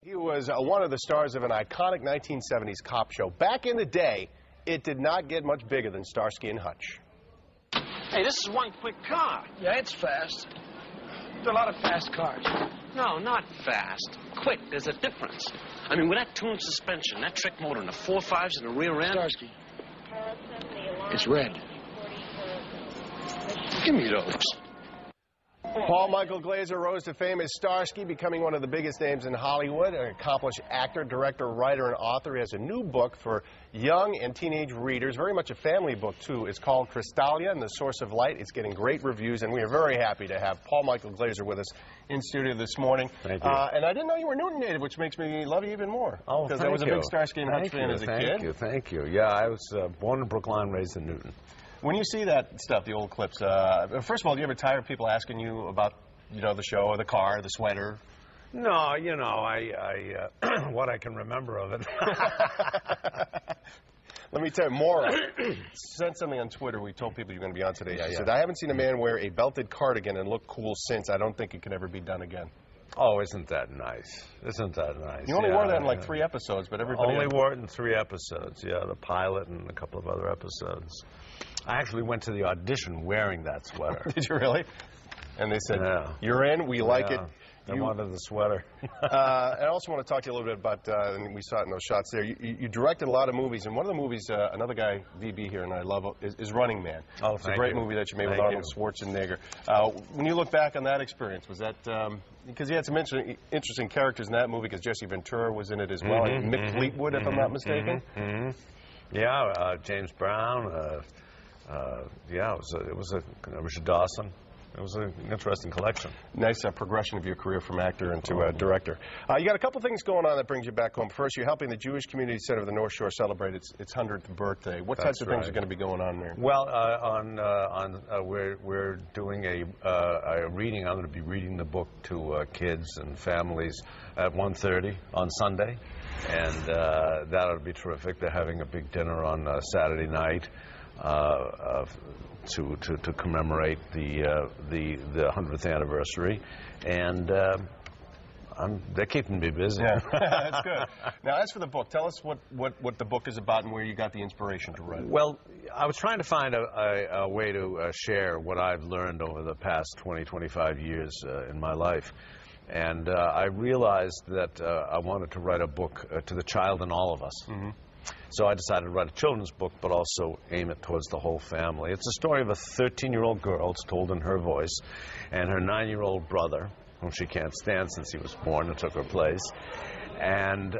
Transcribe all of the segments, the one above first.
He was one of the stars of an iconic 1970s cop show. Back in the day, it did not get much bigger than Starsky and Hutch. Hey, this is one quick car. Yeah, it's fast. There are a lot of fast cars. No, not fast. Quick, there's a difference. I mean, with that tuned suspension, that trick motor, and the 4.5s in the rear end. Starsky. It's red. Give me those. Paul Michael Glaser rose to fame as Starsky, becoming one of the biggest names in Hollywood. An accomplished actor, director, writer, and author. He has a new book for young and teenage readers, very much a family book, too. It's called Crystalia and the Source of Light. It's getting great reviews, and we are very happy to have Paul Michael Glaser with us in studio this morning. Thank you. And I didn't know you were Newton native, which makes me love you even more. Oh, because I was a big Starsky and Hutch fan as a kid. Thank you. Yeah, I was born in Brookline, raised in Newton. When you see that stuff, the old clips, first of all, do you ever tire of people asking you about, you know, the show or the car, the sweater? No, you know, I what I can remember of it. Let me tell you, Maura sent something on Twitter. We told people you're going to be on today. She said, I haven't seen a man wear a belted cardigan and look cool since. I don't think it can ever be done again. Oh, isn't that nice? Isn't that nice? You only wore that in like 3 episodes, but everybody... Only wore it in 3 episodes, yeah, the pilot and a couple of other episodes. I actually went to the audition wearing that sweater. Did you really? And they said, you're in, we like it. I wanted the sweater. I also want to talk to you a little bit about, and we saw it in those shots there, you directed a lot of movies, and one of the movies, another guy, VB here, and I love, is Running Man. Oh, it's a great movie that you made with Arnold Schwarzenegger. When you look back on that experience, was that, because you had some interesting characters in that movie, because Jesse Ventura was in it as well, and Mick Fleetwood, if I'm not mistaken. Yeah, James Brown, yeah, it was Richard Dawson. It was an interesting collection. Nice progression of your career from actor into director. You got a couple things going on that brings you back home. First, you're helping the Jewish Community Center of the North Shore celebrate its 100th birthday. What types of things are going to be going on there? Well, we're doing a reading. I'm going to be reading the book to kids and families at 1:30 on Sunday, and that'll be terrific. They're having a big dinner on Saturday night. To commemorate the 100th anniversary, and they're keeping me busy. Yeah, that's good. Now, as for the book, tell us what the book is about and where you got the inspiration to write it. Well, I was trying to find a way to share what I've learned over the past 25 years in my life. And I realized that I wanted to write a book to the child in all of us. So I decided to write a children's book, but also aim it towards the whole family. It's a story of a 13-year-old girl, it's told in her voice, and her 9-year-old brother, whom she can't stand since he was born and took her place. And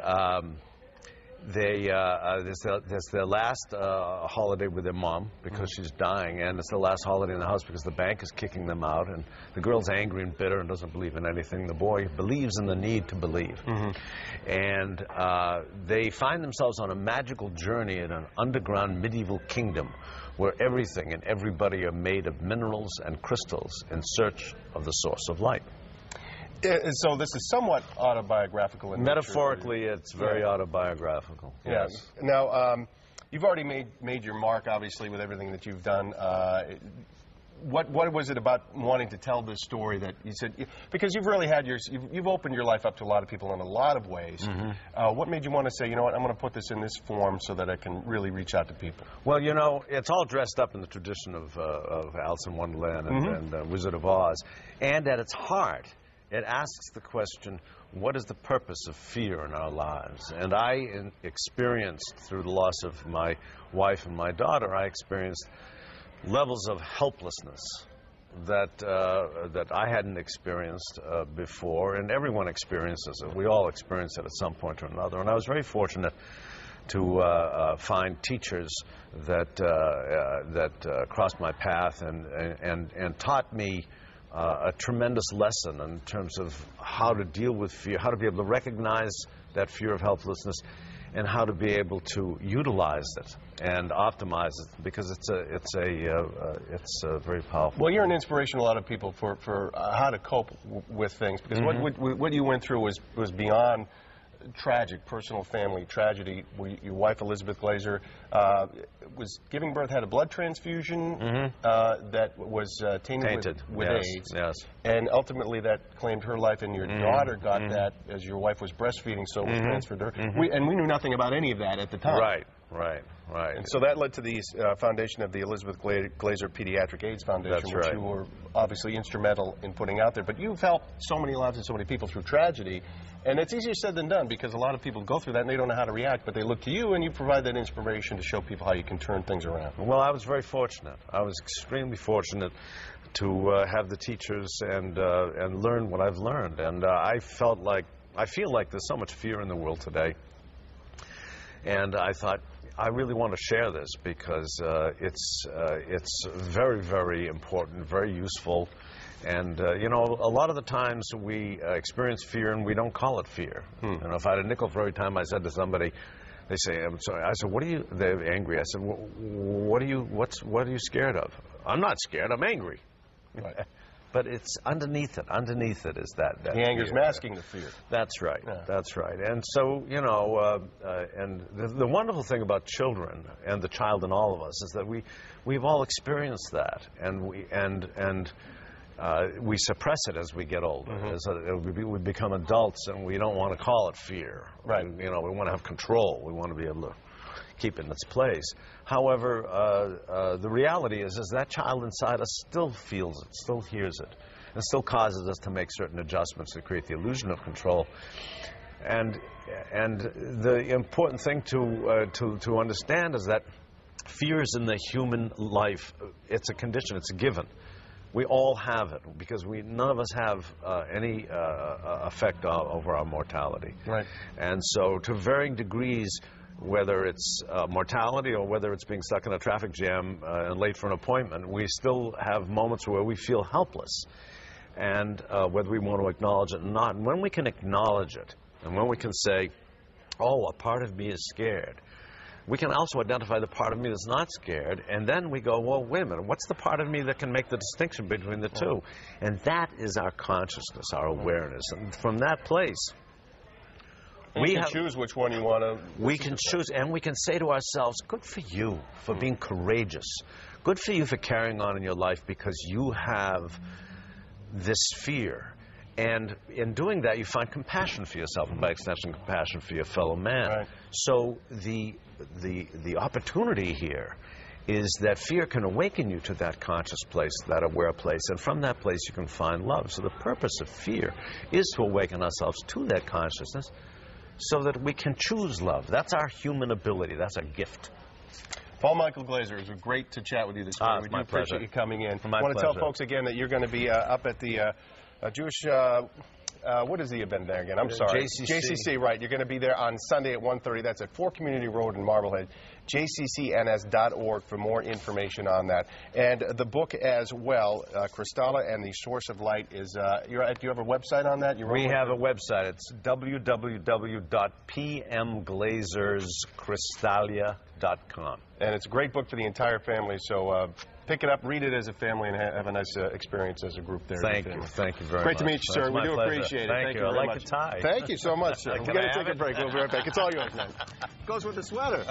there's their last holiday with their mom because she's dying, and it's the last holiday in the house because the bank is kicking them out, and the girl's angry and bitter and doesn't believe in anything. The boy believes in the need to believe. And they find themselves on a magical journey in an underground medieval kingdom where everything and everybody are made of minerals and crystals in search of the source of light. So this is somewhat autobiographical in nature. Metaphorically, it's very autobiographical. Yes. Now, you've already made your mark, obviously, with everything that you've done. What was it about wanting to tell this story that you said, because you've really had you've opened your life up to a lot of people in a lot of ways. What made you want to say, you know what, I'm going to put this in this form so that I can really reach out to people? Well, you know, it's all dressed up in the tradition of Alice in Wonderland and Wizard of Oz. And at its heart, it asks the question, what is the purpose of fear in our lives? And I experienced, through the loss of my wife and my daughter, I experienced levels of helplessness that I hadn't experienced before, and everyone experiences it. We all experience it at some point or another. And I was very fortunate to find teachers that crossed my path and taught me a tremendous lesson in terms of how to deal with fear, how to be able to recognize that fear of helplessness, and how to be able to utilize it and optimize it, because it's very powerful. Well, you're an inspiration to a lot of people for how to cope with things, because what you went through was beyond tragic personal family tragedy. Your wife, Elizabeth Glaser, was giving birth, had a blood transfusion that was tainted with AIDS. Yes. And ultimately that claimed her life, and your daughter got that as your wife was breastfeeding, so it was transferred to her. We knew nothing about any of that at the time. Right. And so that led to the foundation of the Elizabeth Glaser Pediatric AIDS Foundation, which you were obviously instrumental in putting out there. But you've helped so many lives and so many people through tragedy, and it's easier said than done, because a lot of people go through that and they don't know how to react, but they look to you and you provide that inspiration to show people how you can turn things around. Well, I was very fortunate. I was extremely fortunate to have the teachers and learn what I've learned. And I feel like there's so much fear in the world today. And I thought, I really want to share this because it's very, very important, very useful. And, you know, a lot of the times we experience fear and we don't call it fear. You know, if I had a nickel for every time I said to somebody, they say, I'm sorry. I said, what are you, they're angry. I said, what are you scared of? I'm not scared, I'm angry. Right. But it's underneath it. Underneath it is that the anger's fear. masking the fear. That's right. Yeah. That's right. And so, you know, and the wonderful thing about children and the child in all of us is that we've all experienced that, and we suppress it as we get older. We become adults, and we don't want to call it fear. Right. You know, we want to have control. We want to be able to keep it in its place. However, the reality is that child inside us still feels it, still hears it, and still causes us to make certain adjustments to create the illusion of control. And the important thing to understand is that fear is in the human life. It's a condition. It's a given. We all have it because none of us have any effect over our mortality. Right. And so, to varying degrees, whether it's mortality or whether it's being stuck in a traffic jam and late for an appointment, we still have moments where we feel helpless, and whether we want to acknowledge it or not. And when we can acknowledge it, and when we can say, oh, a part of me is scared, we can also identify the part of me that's not scared, and then we go, well, wait a minute, what's the part of me that can make the distinction between the two? And that is our consciousness, our awareness. And from that place, we can choose which one you want to. We can choose, and we can say to ourselves, good for you for being courageous. Good for you for carrying on in your life because you have this fear. And in doing that, you find compassion for yourself, and by extension, compassion for your fellow man. Right. So the opportunity here is that fear can awaken you to that conscious place, that aware place, and from that place you can find love. So the purpose of fear is to awaken ourselves to that consciousness so that we can choose love. That's our human ability. That's our gift. Paul Michael Glaser, it was great to chat with you this morning. We do appreciate you coming in. I want to tell folks again that you're going to be up at the Jewish, what is the event there again? I'm sorry. JCC, right. You're going to be there on Sunday at 1:30. That's at 4 Community Road in Marblehead. jccns.org for more information on that. And the book as well, Kristalla and the Source of Light, is, do you have a website on that? We have a website. It's www.pmglazerskristalia.com. And it's a great book for the entire family, so pick it up, read it as a family, and have a nice experience as a group there. Thank you. Thank you very much. Great to meet you, sir. We do appreciate it. Thank you. I like the tie. Thank you so much, sir. We're going to take a break. We'll be right back. It's all yours now. Goes with the sweater.